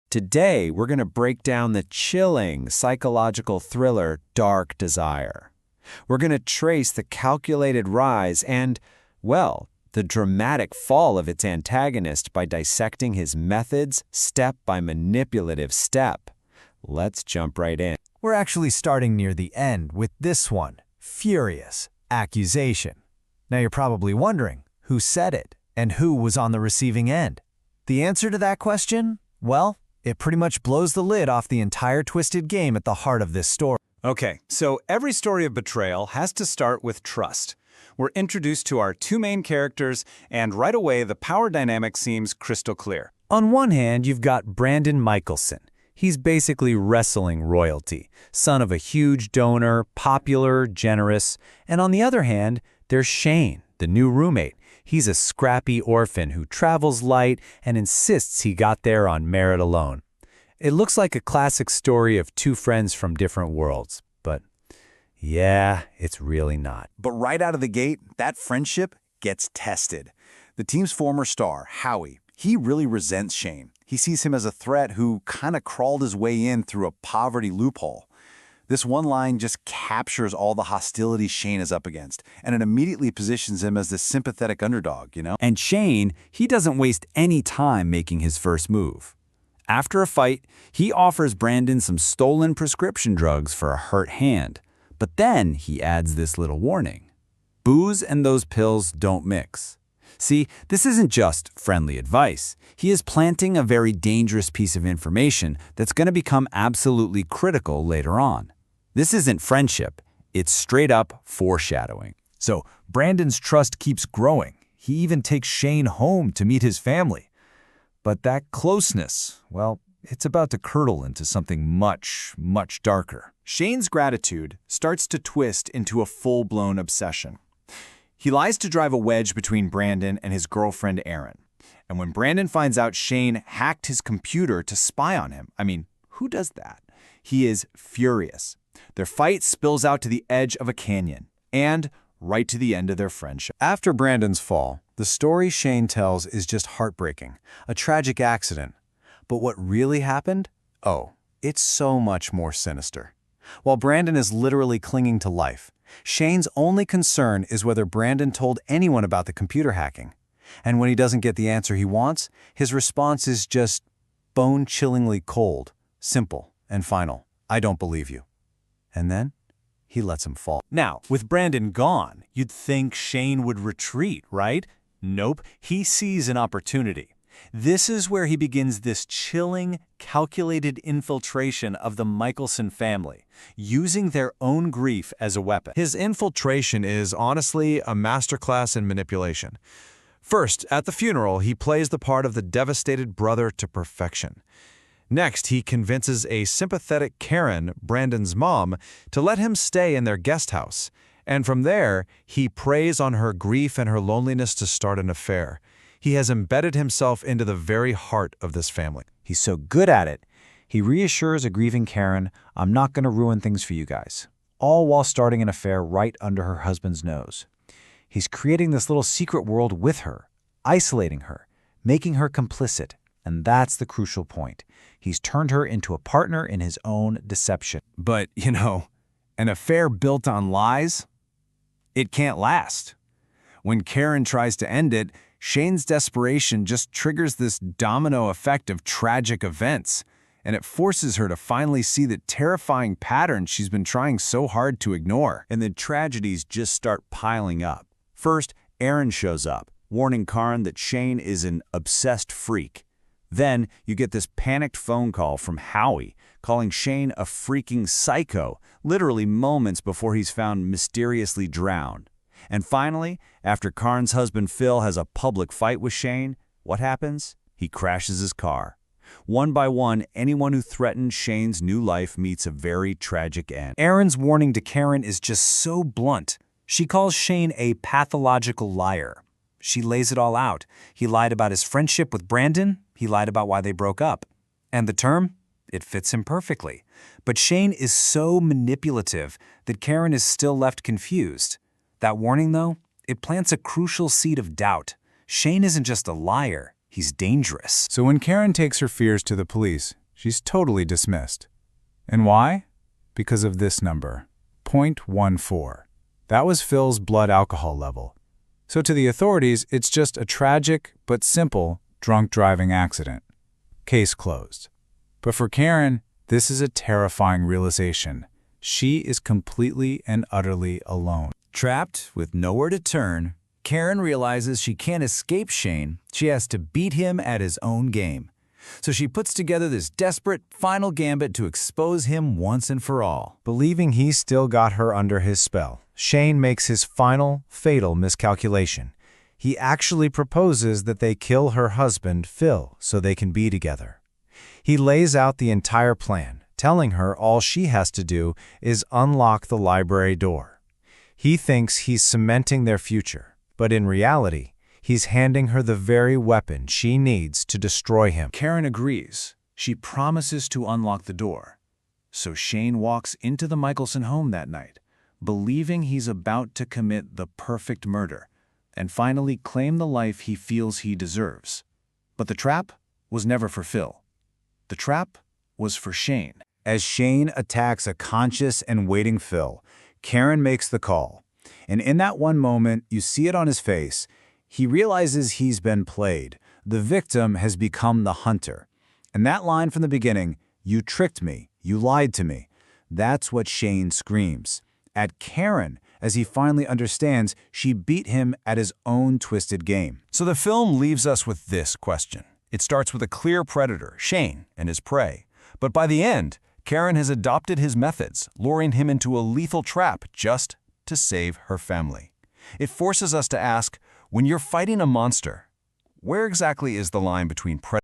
Today, we're going to break down the chilling psychological thriller Dark Desire. We're going to trace the calculated rise and, well, the dramatic fall of its antagonist by dissecting his methods step by manipulative step. Let's jump right in. We're actually starting near the end with this one, Furious Accusation. Now you're probably wondering, who said it and who was on the receiving end? The answer to that question? Well, it pretty much blows the lid off the entire twisted game at the heart of this story. Okay, so every story of betrayal has to start with trust. We're introduced to our two main characters, and right away the power dynamic seems crystal clear. On one hand, you've got Brandon Michelson. He's basically wrestling royalty, son of a huge donor, popular, generous. And on the other hand, there's Shane, the new roommate. He's a scrappy orphan who travels light and insists he got there on merit alone. It looks like a classic story of two friends from different worlds, but yeah, it's really not. But right out of the gate, that friendship gets tested. The team's former star, Howie, he really resents Shane. He sees him as a threat who kind of crawled his way in through a poverty loophole. This one line just captures all the hostility Shane is up against, and it immediately positions him as this sympathetic underdog, you know? And Shane, he doesn't waste any time making his first move. After a fight, he offers Brandon some stolen prescription drugs for a hurt hand. But then he adds this little warning. Booze and those pills don't mix. See, this isn't just friendly advice. He is planting a very dangerous piece of information that's going to become absolutely critical later on. This isn't friendship, it's straight up foreshadowing. So Brandon's trust keeps growing. He even takes Shane home to meet his family. But that closeness, well, it's about to curdle into something much, much darker. Shane's gratitude starts to twist into a full-blown obsession. He lies to drive a wedge between Brandon and his girlfriend Erin. And when Brandon finds out Shane hacked his computer to spy on him, I mean, who does that? He is furious. Their fight spills out to the edge of a canyon and right to the end of their friendship. After Brandon's fall, the story Shane tells is just heartbreaking, a tragic accident. But what really happened? Oh, it's so much more sinister. While Brandon is literally clinging to life, Shane's only concern is whether Brandon told anyone about the computer hacking. And when he doesn't get the answer he wants, his response is just bone-chillingly cold, simple, and final. I don't believe you. And then he lets him fall. Now, with Brandon gone, you'd think Shane would retreat, right? Nope, he sees an opportunity. This is where he begins this chilling, calculated infiltration of the Michelson family, using their own grief as a weapon. His infiltration is honestly a masterclass in manipulation. First, at the funeral, he plays the part of the devastated brother to perfection. Next, he convinces a sympathetic Caren, Brandon's mom, to let him stay in their guest house. And from there, he preys on her grief and her loneliness to start an affair. He has embedded himself into the very heart of this family. He's so good at it. He reassures a grieving Caren, I'm not going to ruin things for you guys, all while starting an affair right under her husband's nose. He's creating this little secret world with her, isolating her, making her complicit. And that's the crucial point. He's turned her into a partner in his own deception. But, you know, an affair built on lies, it can't last. When Caren tries to end it, Shane's desperation just triggers this domino effect of tragic events, and it forces her to finally see the terrifying pattern she's been trying so hard to ignore. And the tragedies just start piling up. First, Erin shows up, warning Caren that Shane is an obsessed freak. Then you get this panicked phone call from Howie, calling Shane a freaking psycho, literally moments before he's found mysteriously drowned. And finally, after Karen's husband Phil has a public fight with Shane, what happens? He crashes his car. One by one, anyone who threatened Shane's new life meets a very tragic end. Erin's warning to Caren is just so blunt. She calls Shane a pathological liar. She lays it all out. He lied about his friendship with Brandon. He lied about why they broke up. And the term? It fits him perfectly. But Shane is so manipulative that Caren is still left confused. That warning, though, it plants a crucial seed of doubt. Shane isn't just a liar. He's dangerous. So when Caren takes her fears to the police, she's totally dismissed. And why? Because of this number, 0.14. That was Phil's blood alcohol level. So to the authorities, it's just a tragic but simple drunk driving accident. Case closed. But for Caren, this is a terrifying realization. She is completely and utterly alone. Trapped with nowhere to turn, Caren realizes she can't escape Shane. She has to beat him at his own game. So she puts together this desperate final gambit to expose him once and for all. Believing he's still got her under his spell, Shane makes his final, fatal miscalculation. He actually proposes that they kill her husband, Phil, so they can be together. He lays out the entire plan, telling her all she has to do is unlock the library door. He thinks he's cementing their future, but in reality, he's handing her the very weapon she needs to destroy him. Caren agrees. She promises to unlock the door. So Shane walks into the Michelson home that night, believing he's about to commit the perfect murder and finally claim the life he feels he deserves. But the trap was never for Phil. The trap was for Shane. As Shane attacks a conscious and waiting Phil, Caren makes the call. And in that one moment, you see it on his face. He realizes he's been played. The victim has become the hunter. And that line from the beginning, "You tricked me, you lied to me," that's what Shane screams at Caren as he finally understands she beat him at his own twisted game. So the film leaves us with this question. It starts with a clear predator, Shane, and his prey. But by the end, Caren has adopted his methods, luring him into a lethal trap just to save her family. It forces us to ask, when you're fighting a monster, where exactly is the line between predator